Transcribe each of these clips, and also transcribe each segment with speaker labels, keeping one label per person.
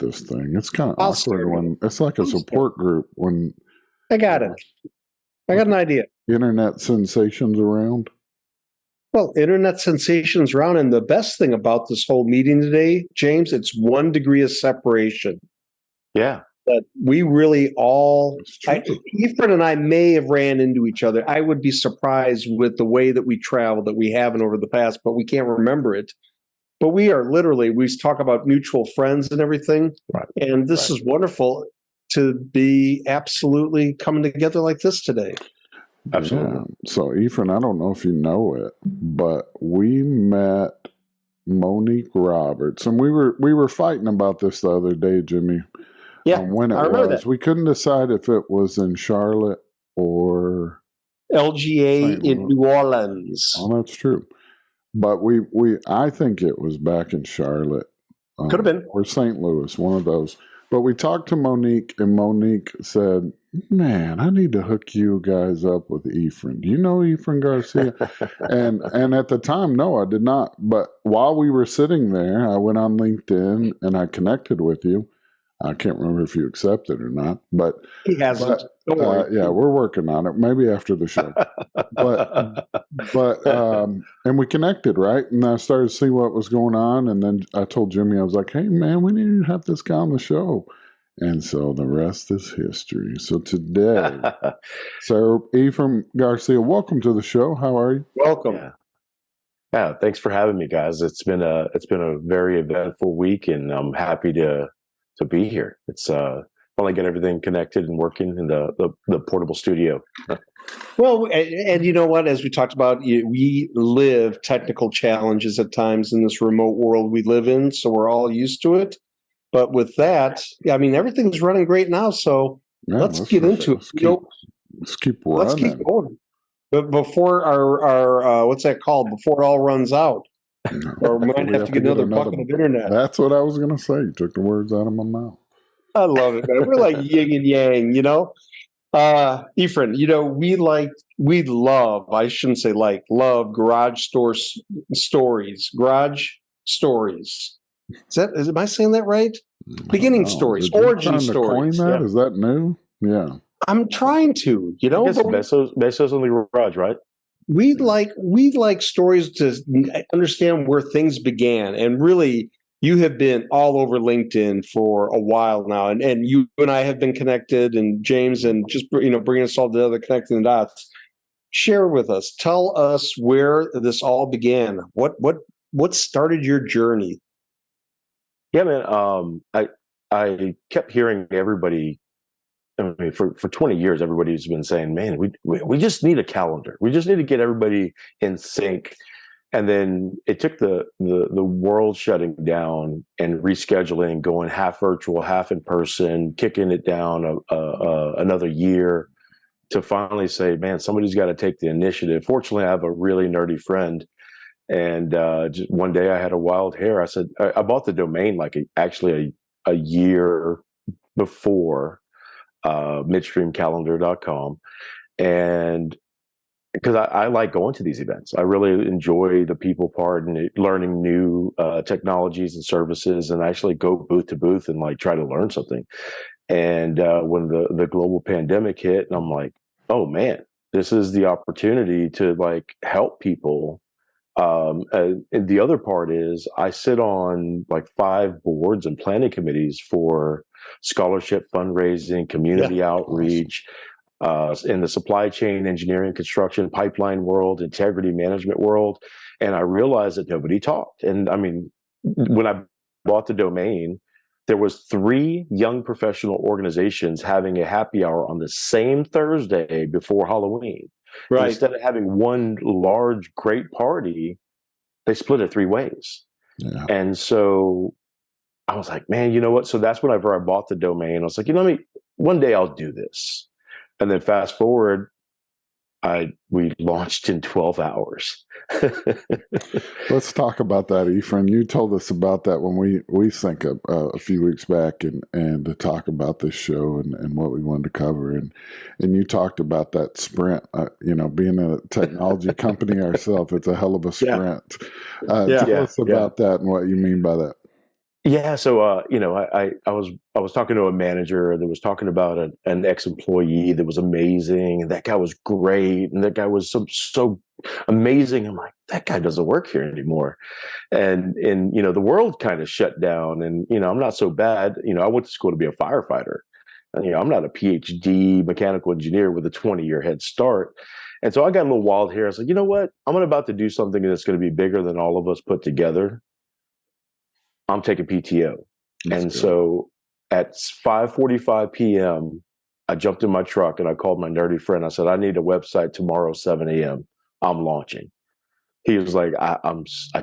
Speaker 1: this thing. It's kind of
Speaker 2: I'll
Speaker 1: awkward
Speaker 2: start.
Speaker 1: when it's like a support group when
Speaker 2: I got it. I got an idea.
Speaker 1: internet sensations around.
Speaker 2: Well, internet sensations around, and the best thing about this whole meeting today, James, it's 1 degree of separation.
Speaker 3: Yeah.
Speaker 2: But we really all,
Speaker 1: It's true.
Speaker 2: Efrain and I may have ran into each other. I would be surprised with the way that we travel that we haven't over the past, but we can't remember it. But we are literally, we talk about mutual friends and everything.
Speaker 3: Right.
Speaker 2: And this is wonderful to be absolutely coming together like this today.
Speaker 3: Absolutely.
Speaker 1: Yeah. So, Efrain, I don't know if you know it, but we met Monique Roberts, and we were fighting about this the other day, Jimmy.
Speaker 2: Yeah,
Speaker 1: when it
Speaker 2: I remember
Speaker 1: was.
Speaker 2: that.
Speaker 1: We couldn't decide if it was in Charlotte or
Speaker 2: LGA
Speaker 1: St.
Speaker 2: in
Speaker 1: Louis.
Speaker 2: New Orleans.
Speaker 1: Oh, that's true. But I think it was back in Charlotte.
Speaker 2: Could have been.
Speaker 1: Or St. Louis, one of those. But we talked to Monique, and Monique said, man, I need to hook you guys up with Efrain. Do you know Efrain Garcia? and at the time, no, I did not. But while we were sitting there, I went on LinkedIn, and I connected with you. I can't remember if you accepted or not, but
Speaker 2: he hasn't. Don't worry.
Speaker 1: yeah, we're working on it. Maybe after the show, but and we connected, right? And I started to see what was going on, and then I told Jimmy, I was like, "Hey, man, we need to have this guy on the show." And so the rest is history. So today, so Efrain Garcia, welcome to the show. How are you?
Speaker 2: Welcome.
Speaker 3: Yeah, thanks for having me, guys. It's been a very eventful week, and I'm happy to be here. It's finally get everything connected and working in the portable studio.
Speaker 2: Well, and you know what? As we talked about, we live technical challenges at times in this remote world we live in, so we're all used to it. But with that, I mean, everything's running great now. So let's get into it.
Speaker 1: Let's keep running.
Speaker 2: Let's keep going. But before our what's that called? Before it all runs out. Or we might have to get another bucket of internet.
Speaker 1: That's what I was going to say. You took the words out of my mouth.
Speaker 2: I love it, man. We're like yin and yang, you know? Efrain, you know, we love, I shouldn't say love garage stories. Garage stories. Am I saying that right? Beginning stories, origin stories.
Speaker 1: Coin that? Yeah. Is that new? Yeah.
Speaker 2: I'm trying to, you know.
Speaker 3: Besos on the garage, right?
Speaker 2: We like stories to understand where things began, and really, you have been all over LinkedIn for a while now, and you and I have been connected, and James, and just bringing us all together, connecting the dots. Share with us, tell us where this all began. What started your journey?
Speaker 3: Yeah, man. I kept hearing everybody. I mean, for 20 years, everybody's been saying, man, we just need a calendar. We just need to get everybody in sync. And then it took the world shutting down and rescheduling, going half virtual, half in person, kicking it down another year to finally say, man, somebody's got to take the initiative. Fortunately, I have a really nerdy friend. And just one day I had a wild hair. I said, I bought the domain actually a year before midstreamcalendar.com. And because I like going to these events. I really enjoy the people part and learning new technologies and services, and actually go booth to booth and like try to learn something. And when the global pandemic hit, and I'm like, oh man, this is the opportunity to like help people. And the other part is I sit on like 5 boards and planning committees for scholarship fundraising, community outreach, in the supply chain, engineering, construction, pipeline world, integrity management world. And I realized that nobody talked. And I mean, when I bought the domain, there was 3 young professional organizations having a happy hour on the same Thursday before Halloween. Right. And instead of having one large, great party, they split it 3 ways. Yeah. And so I was like, man, you know what? So that's whenever I bought the domain. I was like, one day I'll do this. And then fast forward, we launched in 12 hours.
Speaker 1: Let's talk about that, Efrain. You told us about that when we synced up a few weeks back and to talk about this show and what we wanted to cover. And you talked about that sprint, being a technology company ourselves, it's a hell of a sprint. Tell us about that and what you mean by that.
Speaker 3: Yeah, so I was talking to a manager that was talking about an ex-employee that was amazing, and that guy was great, and that guy was so amazing. I'm like, that guy doesn't work here anymore. And the world kind of shut down, and I'm not so bad. I went to school to be a firefighter. And, I'm not a PhD mechanical engineer with a 20-year head start. And so I got a little wild here. I was like, you know what? I'm about to do something that's going to be bigger than all of us put together. I'm taking PTO.
Speaker 1: That's
Speaker 3: And
Speaker 1: good.
Speaker 3: so at 5:45 p.m., I jumped in my truck and I called my nerdy friend. I said, I need a website tomorrow, 7 a.m. I'm launching. He was like, I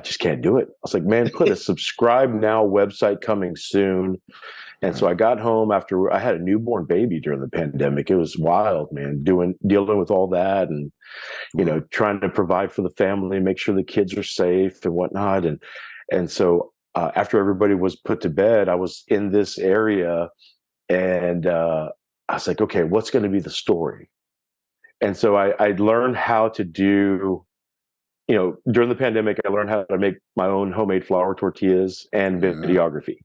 Speaker 3: just can't do it. I was like, man, put a subscribe now website coming soon. And so I got home after I had a newborn baby during the pandemic. It was wild, man, dealing with all that, and trying to provide for the family, make sure the kids are safe and whatnot. And so after everybody was put to bed, I was in this area, and I was like, okay, what's going to be the story? And so I learned how to do. During the pandemic, I learned how to make my own homemade flour tortillas and videography,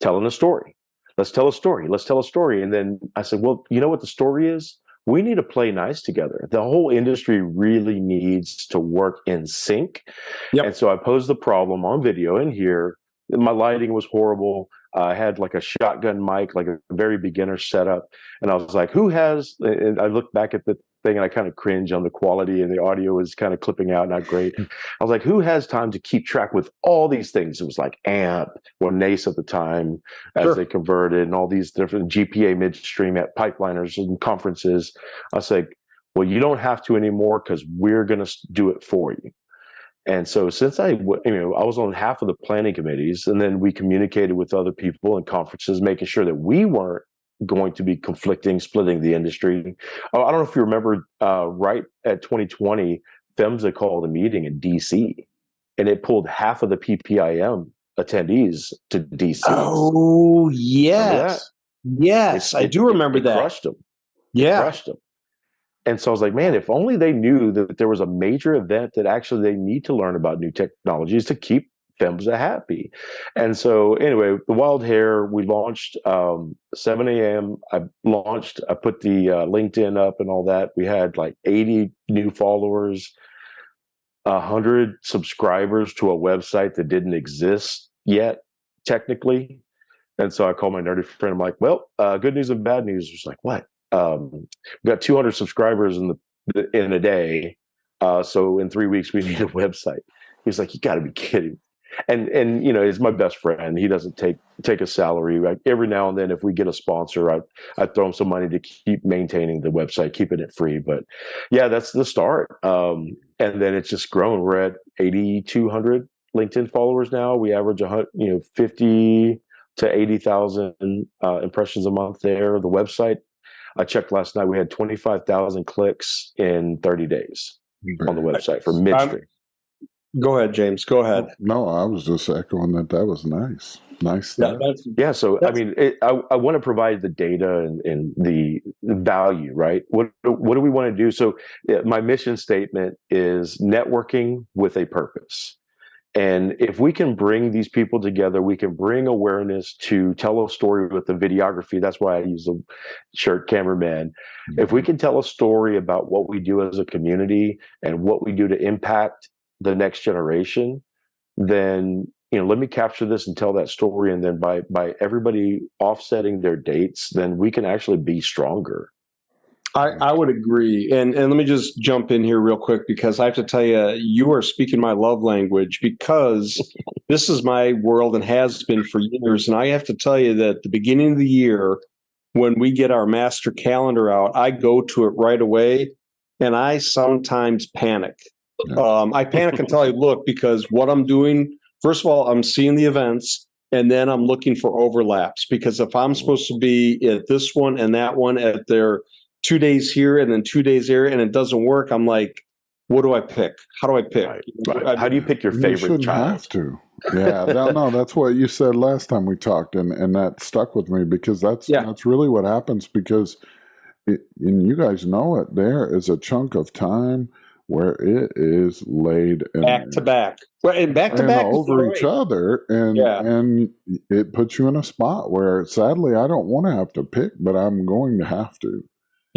Speaker 3: telling a story. Let's tell a story. Let's tell a story. And then I said, well, you know what the story is? We need to play nice together. The whole industry really needs to work in sync.
Speaker 2: Yep.
Speaker 3: And so I posed the problem on video in here. My lighting was horrible. I had like a shotgun mic, like a very beginner setup. And I was like, and I looked back at the thing and I kind of cringe on the quality, and the audio was kind of clipping out, not great. I was like, who has time to keep track with all these things? It was like AMP, or NACE at the time, as they converted, and all these different GPA midstream at pipeliners and conferences. I was like, well, you don't have to anymore, because we're going to do it for you. And so since I was on half of the planning committees, and then we communicated with other people and conferences, making sure that we weren't going to be splitting the industry. I don't know if you remember, right at 2020, PHMSA called a meeting in DC, and it pulled half of the PPIM attendees to DC.
Speaker 2: Oh, yes. Yes, I do remember that.
Speaker 3: Crushed them.
Speaker 2: Yeah.
Speaker 3: It crushed them. And so I was like, man, if only they knew that there was a major event that actually they need to learn about new technologies to keep PHMSA happy. And so anyway, the Wild Hair, we launched 7 a.m. I put the LinkedIn up and all that. We had like 80 new followers, 100 subscribers to a website that didn't exist yet, technically. And so I called my nerdy friend. I'm like, well, good news and bad news. He's like, what? We got 200 subscribers in a day. So in 3 weeks, we need a website. He's like, you got to be kidding. And he's my best friend. He doesn't take a salary. Like, every now and then, if we get a sponsor, I throw him some money to keep maintaining the website, keeping it free. But yeah, that's the start. And then it's just grown. We're at 8,200 LinkedIn followers now. We average 50 to 80,000 impressions a month there. The website, I checked last night, we had 25,000 clicks in 30 days on the website for midstream.
Speaker 2: Go ahead, James. Go ahead.
Speaker 1: No, I was just echoing that was nice. Nice stuff.
Speaker 3: So I want to provide the data and the value, right? What do we want to do? So my mission statement is networking with a purpose. And if we can bring these people together, we can bring awareness to tell a story with the videography. That's why I use the shirt cameraman. Mm-hmm. If we can tell a story about what we do as a community and what we do to impact the next generation, then let me capture this and tell that story. And then by everybody offsetting their dates, then we can actually be stronger.
Speaker 2: I would agree. And let me just jump in here real quick, because I have to tell you, you are speaking my love language, because this is my world and has been for years. And I have to tell you that at the beginning of the year, when we get our master calendar out, I go to it right away, and I sometimes panic. Yeah. I panic until I look, because what I'm doing, first of all, I'm seeing the events, and then I'm looking for overlaps, because if I'm supposed to be at this one and that one at their 2 days here and then 2 days there, and it doesn't work, I'm like, what do I pick? How do I pick?
Speaker 3: Right. How do you pick your favorite
Speaker 1: you shouldn't
Speaker 3: child?
Speaker 1: Have to. Yeah, no, that's what you said last time we talked, and that stuck with me, because that's really what happens, because and you guys know it, there is a chunk of time where it is laid
Speaker 2: back to back. Well, and back to
Speaker 1: and
Speaker 2: back is
Speaker 1: over each
Speaker 2: great.
Speaker 1: other, and it puts you in a spot where sadly I don't want to have to pick, but I'm going to have to.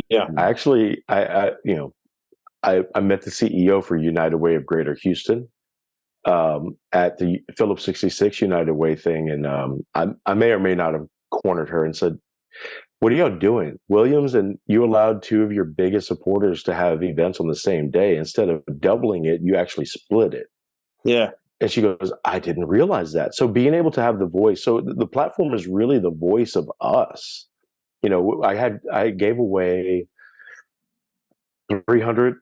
Speaker 2: Yeah.
Speaker 3: Actually, I met the CEO for United Way of Greater Houston at the Phillips 66 United Way thing, and I may or may not have cornered her and said, "What are y'all doing, Williams? And you allowed two of your biggest supporters to have events on the same day. Instead of doubling it, you actually split it."
Speaker 2: Yeah.
Speaker 3: And she goes, "I didn't realize that." So being able to have the voice, so the platform is really the voice of us. You know, I gave away 300,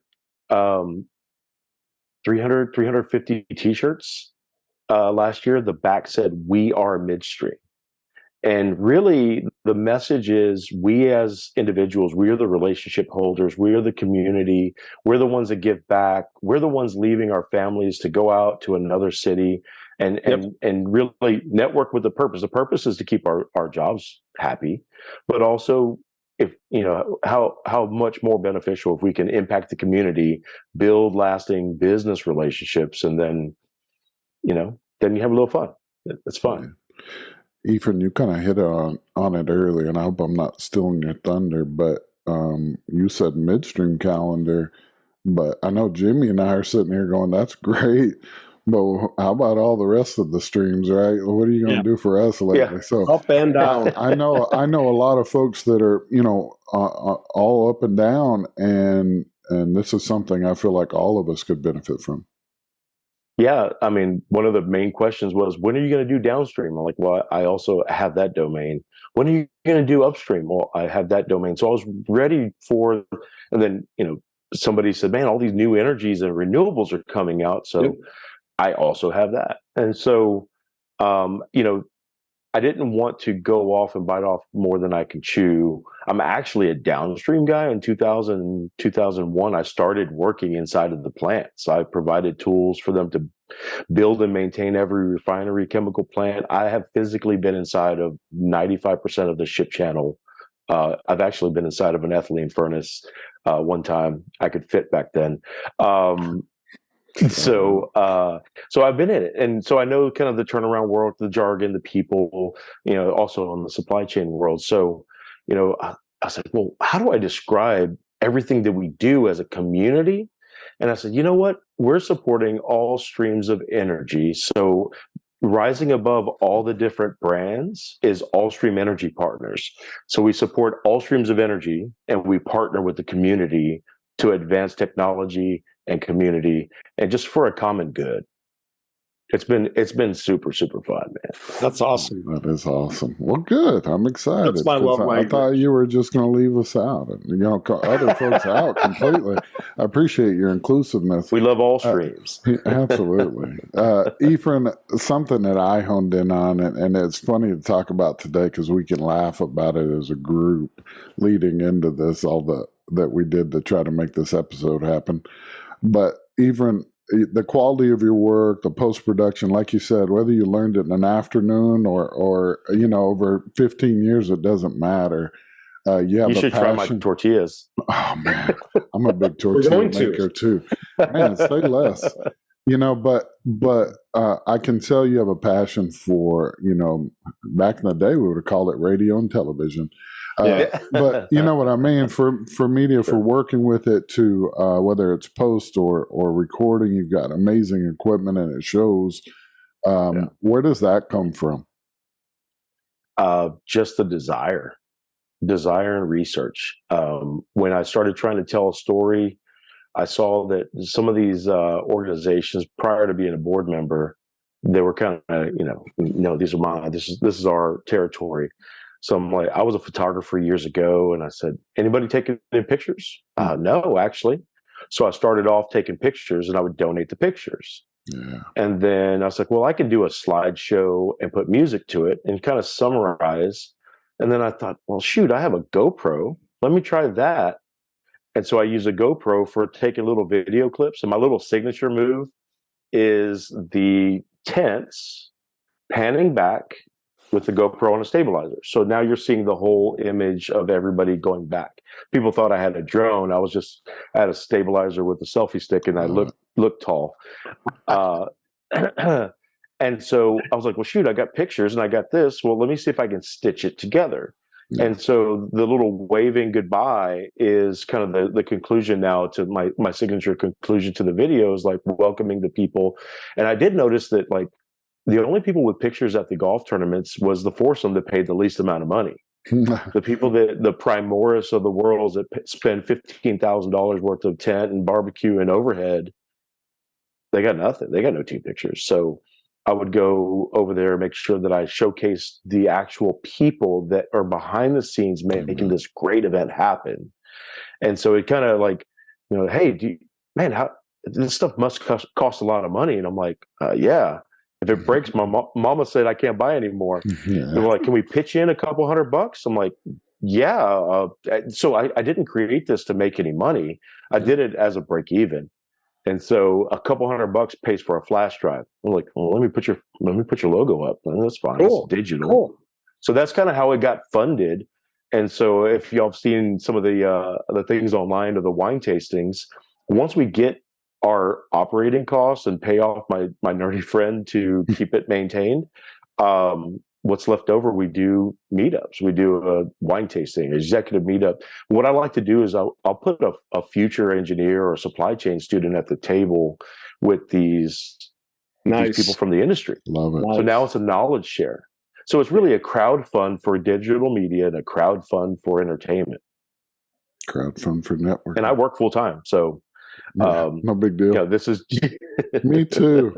Speaker 3: um, 350 t-shirts last year. The back said, "We are midstream." And really, the message is we as individuals, we are the relationship holders, we are the community, we're the ones that give back, we're the ones leaving our families to go out to another city and really network with the purpose. The purpose is to keep our jobs happy, but also if you know how much more beneficial if we can impact the community, build lasting business relationships, and then then you have a little fun. It's fun.
Speaker 1: Yeah. Efrain, you kind of hit on it earlier, and I hope I'm not stealing your thunder, but you said midstream calendar, but I know Jimmy and I are sitting here going, "That's great," but how about all the rest of the streams, right? What are you going to do for us lately?
Speaker 3: Yeah.
Speaker 1: So
Speaker 2: Up and down.
Speaker 1: I know a lot of folks that are all up and down, and this is something I feel like all of us could benefit from.
Speaker 3: Yeah, I mean, one of the main questions was, when are you going to do downstream? I'm like, well, I also have that domain. When are you going to do upstream? Well, I have that domain. So I was ready for, and then, somebody said, man, all these new energies and renewables are coming out. So I also have that. And so, I didn't want to go off and bite off more than I can chew. I'm actually a downstream guy. In 2001, I started working inside of the plant. So I provided tools for them to build and maintain every refinery chemical plant. I have physically been inside of 95% of the ship channel. I've actually been inside of an ethylene furnace one time. I could fit back then. So I've been in it, and so I know kind of the turnaround world, the jargon, the people, also on the supply chain world. So, I was like, well, how do I describe everything that we do as a community? And I said, you know what? We're supporting all streams of energy. So rising above all the different brands is All Stream Energy Partners. So we support all streams of energy, and we partner with the community to advance technology and community, and just for a common good. It's been super, super fun, man.
Speaker 2: That's awesome.
Speaker 1: That is awesome. Well, good. I'm excited.
Speaker 2: That's my love
Speaker 1: I thought you were just going to leave us out and other folks out completely. I appreciate your inclusiveness.
Speaker 3: We love all streams.
Speaker 1: Absolutely. Efrain, something that I honed in on, and it's funny to talk about today because we can laugh about it as a group leading into this, that we did to try to make this episode happen. But even the quality of your work, the post-production, like you said, whether you learned it in an afternoon or over 15 years, it doesn't matter. You
Speaker 3: should try my tortillas.
Speaker 1: Oh man, I'm a big tortilla maker too. Man, say less. But I can tell you have a passion for, back in the day we would have called it radio and television. But you know what I mean, for media, for working with it to whether it's post or recording, you've got amazing equipment and it shows. Where does that come from?
Speaker 3: Just the desire and research. When I started trying to tell a story, I saw that some of these organizations, prior to being a board member, they were kind of, these are mine. This is our territory. So I'm like, I was a photographer years ago, and I said, anybody taking any pictures? No, actually. So I started off taking pictures, and I would donate the pictures.
Speaker 1: Yeah.
Speaker 3: And then I was like, well, I can do a slideshow and put music to it and kind of summarize. And then I thought, well, shoot, I have a GoPro. Let me try that. And so I use a GoPro for taking little video clips. And my little signature move is the tents panning back with the GoPro and a stabilizer. So now you're seeing the whole image of everybody going back. People thought I had a drone. I had a stabilizer with a selfie stick, and I looked tall. And so I was like, well, shoot, I got pictures and I got this. Well, let me see if I can stitch it together. Yeah. And so the little waving goodbye is kind of the conclusion now to my signature conclusion to the video, is like welcoming the people. And I did notice that like the only people with pictures at the golf tournaments was the foursome that paid the least amount of money. The people the Primoris of the world that spend $15,000 worth of tent and barbecue and overhead, they got nothing. They got no team pictures. So I would go over there and make sure that I showcase the actual people that are behind the scenes making this great event happen. And so it kind of like, hey, man, how this stuff must cost a lot of money. And I'm like, yeah. If it breaks, my mama said I can't buy anymore. Yeah. They're like, can we pitch in a couple $100? I'm like, yeah. So I didn't create this to make any money. I did it as a break even. And so a couple $100 pays for a flash drive. I'm like, well, let me put your logo up. And that's fine. Cool. It's digital. Cool. So that's kind of how it got funded. And so if y'all have seen some of the things online of the wine tastings, once we get our operating costs and pay off my nerdy friend to keep it maintained, what's left over, we do meetups. We do a wine tasting, executive meetup. What I like to do is I'll put a future engineer or supply chain student at the table with these people from the industry.
Speaker 1: Love it.
Speaker 3: So now it's a knowledge share. So it's really a crowd fund for digital media and a crowd fund for entertainment.
Speaker 1: Crowd fund for network.
Speaker 3: And I work full time, so
Speaker 1: no big deal.
Speaker 3: Yeah, this is
Speaker 1: me too.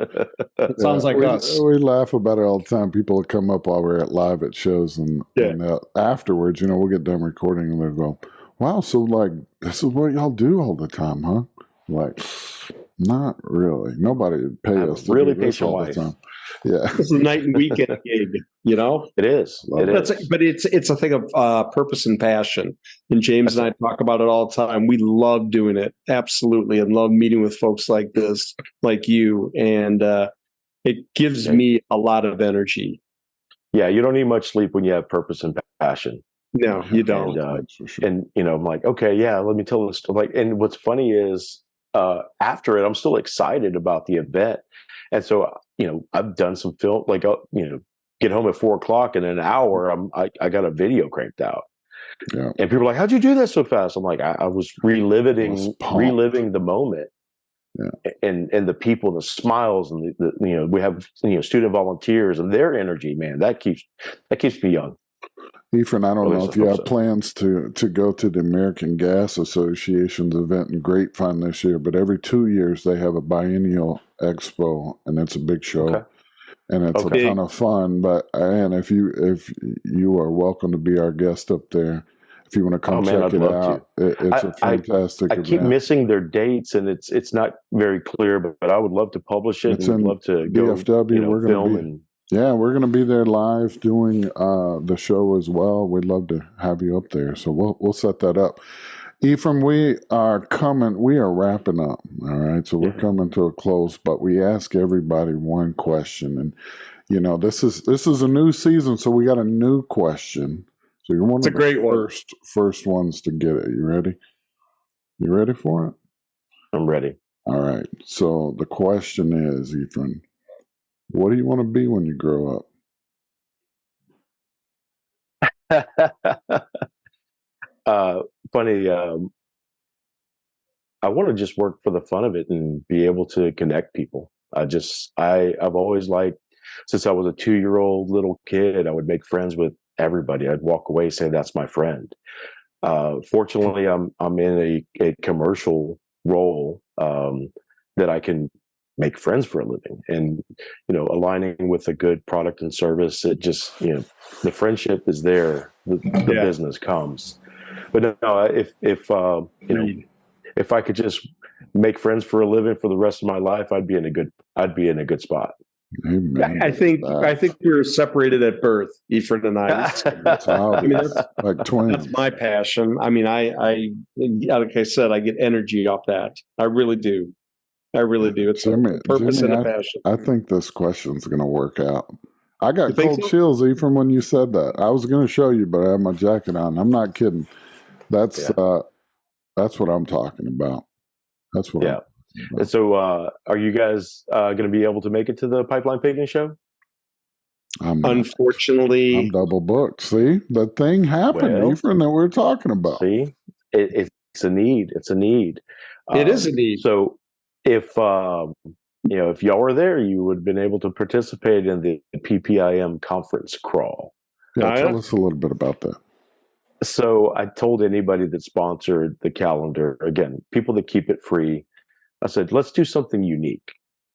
Speaker 2: It sounds like us.
Speaker 1: We laugh about it all the time. People will come up while we're live at shows, and afterwards, we'll get done recording, and they'll go, "Wow, so like this is what y'all do all the time, huh?" Like, not really. Nobody would pay us to
Speaker 3: really
Speaker 1: do this all the time. Yeah,
Speaker 2: it's a night and weekend gig.
Speaker 3: It is.
Speaker 2: But it's a thing of purpose and passion. And James and I talk about it all the time. We love doing it, absolutely, and love meeting with folks like this, like you. And it gives me a lot of energy.
Speaker 3: Yeah, you don't need much sleep when you have purpose and passion.
Speaker 2: No, you don't.
Speaker 3: And I'm like, okay, yeah, let me tell this. Like, and what's funny is after it, I'm still excited about the event. And so, I've done some film, like, get home at 4:00 and in an hour, I got a video cranked out. Yeah. And people are like, how'd you do that so fast? I'm like, I was reliving the moment. Yeah. And the people, the smiles, and we have student volunteers and their energy, man, that keeps me young.
Speaker 1: Efrain, I don't know if you have plans to go to the American Gas Association's event in Grapevine this year, but every 2 years they have a biennial expo, and it's a big show. Okay. And it's a ton of fun. And if you are welcome to be our guest up there, if you want to come check it out, it's a fantastic event.
Speaker 3: I keep missing their dates, and it's not very clear, but I would love to publish it. I'd love to go
Speaker 1: BFW. We're
Speaker 3: film
Speaker 1: we're going to be there live doing the show as well. We'd love to have you up there, so we'll set that up. Efrain, we are wrapping up, all right? So we're coming to a close, but we ask everybody one question. And, this is a new season, so we got a new question. So you're one of the first ones to get it. You ready? You ready for it?
Speaker 3: I'm ready.
Speaker 1: All right. So the question is, Efrain, what do you want to be when you grow
Speaker 3: up? Funny. I want to just work for the fun of it and be able to connect people. I've always liked, since I was a 2-year-old little kid, I would make friends with everybody. I'd walk away, say that's my friend. Fortunately, I'm in a commercial role that I can make friends for a living, and aligning with a good product and service. It just the friendship is there. The business comes. But no, if I could just make friends for a living for the rest of my life, I'd be in a good spot.
Speaker 1: Amen.
Speaker 2: I think we were separated at birth, Efrain and I.
Speaker 1: That's like twins.
Speaker 2: That's my passion. I mean, I like I said, I get energy off that. I really do. It's a purpose and a passion.
Speaker 1: I think this question's going to work out. I got cold chills even when you said that. I was going to show you, but I have my jacket on. I'm not kidding. That's what I'm talking about. That's what.
Speaker 3: Yeah. And so, are you guys going to be able to make it to the Pipeline Pigging show?
Speaker 2: Unfortunately,
Speaker 1: I'm double booked. See, the thing happened, Efrain, that we're talking about.
Speaker 3: See, it's a need. It's a need.
Speaker 2: It is a need.
Speaker 3: So, if if y'all were there, you would have been able to participate in the PPIM conference crawl.
Speaker 1: Yeah, tell us a little bit about that.
Speaker 3: So, I told anybody that sponsored the calendar, again, people that keep it free, I said, let's do something unique.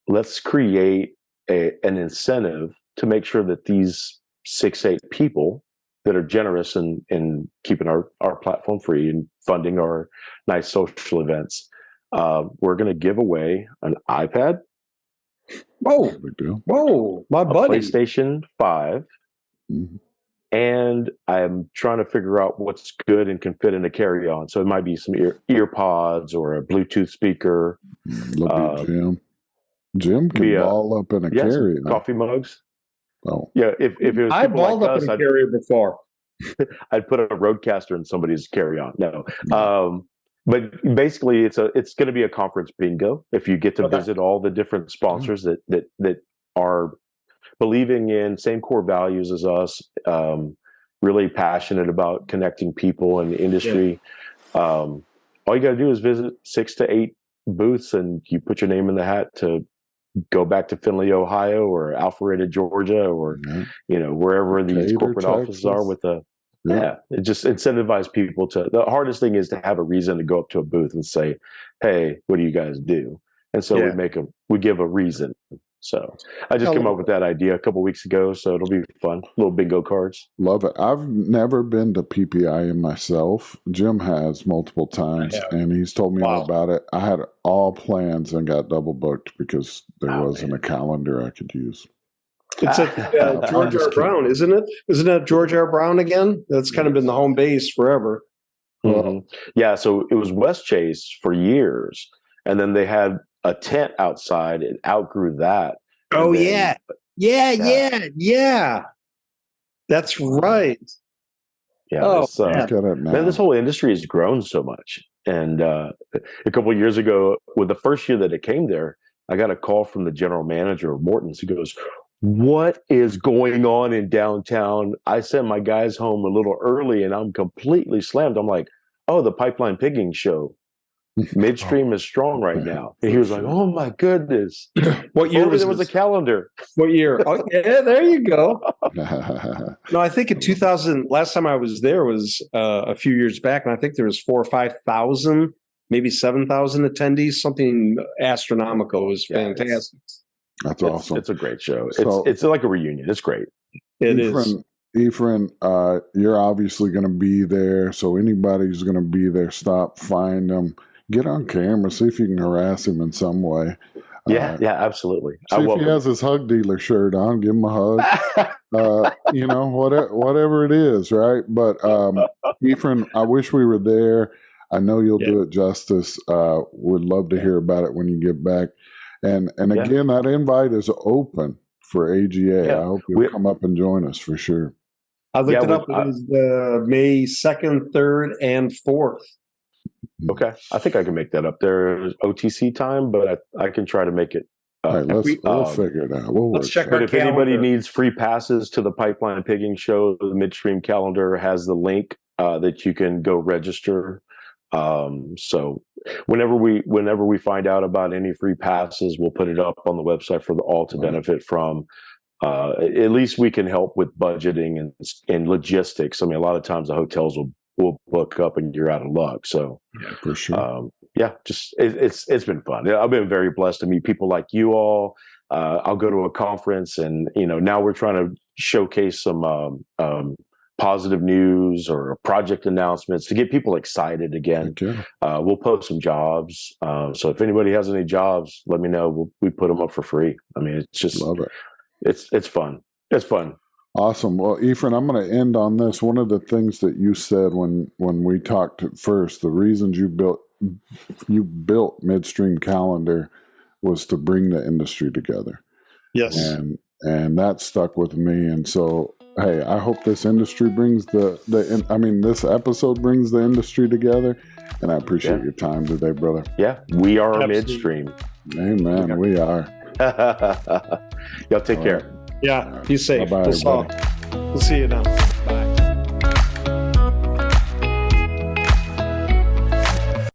Speaker 3: Let's create an incentive to make sure that these 6-8 people that are generous in keeping our platform free and funding our nice social events, we're going to give away an iPad.
Speaker 2: Whoa, my buddy.
Speaker 3: PlayStation 5. Mm-hmm. And I'm trying to figure out what's good and can fit in a carry-on. So it might be some ear pods or a Bluetooth speaker.
Speaker 1: Jim can ball up in a carry-on.
Speaker 3: Coffee mugs.
Speaker 1: Oh,
Speaker 3: yeah. If it was
Speaker 2: I balled like up in a carrier before.
Speaker 3: I'd put a Roadcaster in somebody's carry-on. No. But basically, it's going to be a conference bingo. If you get to visit all the different sponsors that are believing in same core values as us, really passionate about connecting people in the industry. All you got to do is visit 6 to 8 booths, and you put your name in the hat to go back to Findlay, Ohio, or Alpharetta, Georgia, or wherever these corporate offices are with the. It just incentivizes people to. The hardest thing is to have a reason to go up to a booth and say, "Hey, what do you guys do?" And so we give a reason. So I just came up with that idea a couple of weeks ago, so it'll be fun. Little bingo cards.
Speaker 1: Love it. I've never been to PPIM myself. Jim has multiple times, and he's told me all about it. I had all plans and got double booked because there wasn't a calendar I could use.
Speaker 2: It's at George R. Brown, isn't it? Isn't that George R. Brown again? That's kind of been the home base forever.
Speaker 3: Mm-hmm. Yeah, so it was West Chase for years, and then they had a tent outside. It outgrew that.
Speaker 2: Oh, yeah. That's right.
Speaker 3: Yeah. This whole industry has grown so much. And a couple of years ago, with the first year that it came there, I got a call from the general manager of Morton's. He goes, "What is going on in downtown? I sent my guys home a little early and I'm completely slammed." I'm like, "Oh, the Pipeline Pigging show. Midstream is strong right now." And he was like, "Oh my goodness.
Speaker 2: What year was
Speaker 3: a calendar?"
Speaker 2: What year? Oh, yeah, there you go. No, I think in 2000, last time I was there was a few years back, and I think there was 4,000 or 5,000, maybe 7,000 attendees, something astronomical. It was fantastic.
Speaker 1: That's awesome.
Speaker 3: It's a great show. It's like a reunion. It's great.
Speaker 2: It is.
Speaker 1: Efrain, you're obviously going to be there, so anybody who's going to be there, stop, find them, get on camera, see if you can harass him in some way.
Speaker 3: Yeah, absolutely.
Speaker 1: See if he has his hug dealer shirt on, give him a hug. Whatever it is, right? But Efrain, I wish we were there. I know you'll do it justice. Would love to hear about it when you get back. And again, that invite is open for AGA. I hope you'll come up and join us for sure.
Speaker 2: I looked it up. It was May 2nd, 3rd, and 4th.
Speaker 3: Okay. I think I can make that up. There's OTC time, but I can try to make it.
Speaker 1: All right, we'll figure it out.
Speaker 2: Let's check
Speaker 3: but
Speaker 2: our
Speaker 3: if
Speaker 2: calendar.
Speaker 3: Anybody needs free passes to the Pipeline Pigging show, the Midstream calendar has the link that you can go register. So whenever we find out about any free passes, we'll put it up on the website for all to benefit from. At least we can help with budgeting and logistics. I mean, a lot of times the hotels will book up and you're out of luck. So
Speaker 1: for sure.
Speaker 3: It's been fun. I've been very blessed to meet people like you all. I'll go to a conference, and now we're trying to showcase some positive news or project announcements to get people excited again. We'll post some jobs. So if anybody has any jobs, let me know. We put them up for free. I mean, it's just
Speaker 1: love it.
Speaker 3: It's fun. It's fun.
Speaker 1: Awesome. Well, Efrain, I'm going to end on this. One of the things that you said when we talked at first, the reasons you built Midstream Calendar was to bring the industry together.
Speaker 2: Yes.
Speaker 1: and that stuck with me. And so, hey, I hope this industry brings this episode brings the industry together. And I appreciate your time today, brother.
Speaker 3: Yeah, we are
Speaker 2: Absolutely.
Speaker 3: midstream.
Speaker 1: Amen.
Speaker 2: Okay.
Speaker 1: We are.
Speaker 3: Y'all take care.
Speaker 2: Yeah, be safe.
Speaker 1: Bye-bye,
Speaker 2: We'll see you now. Bye.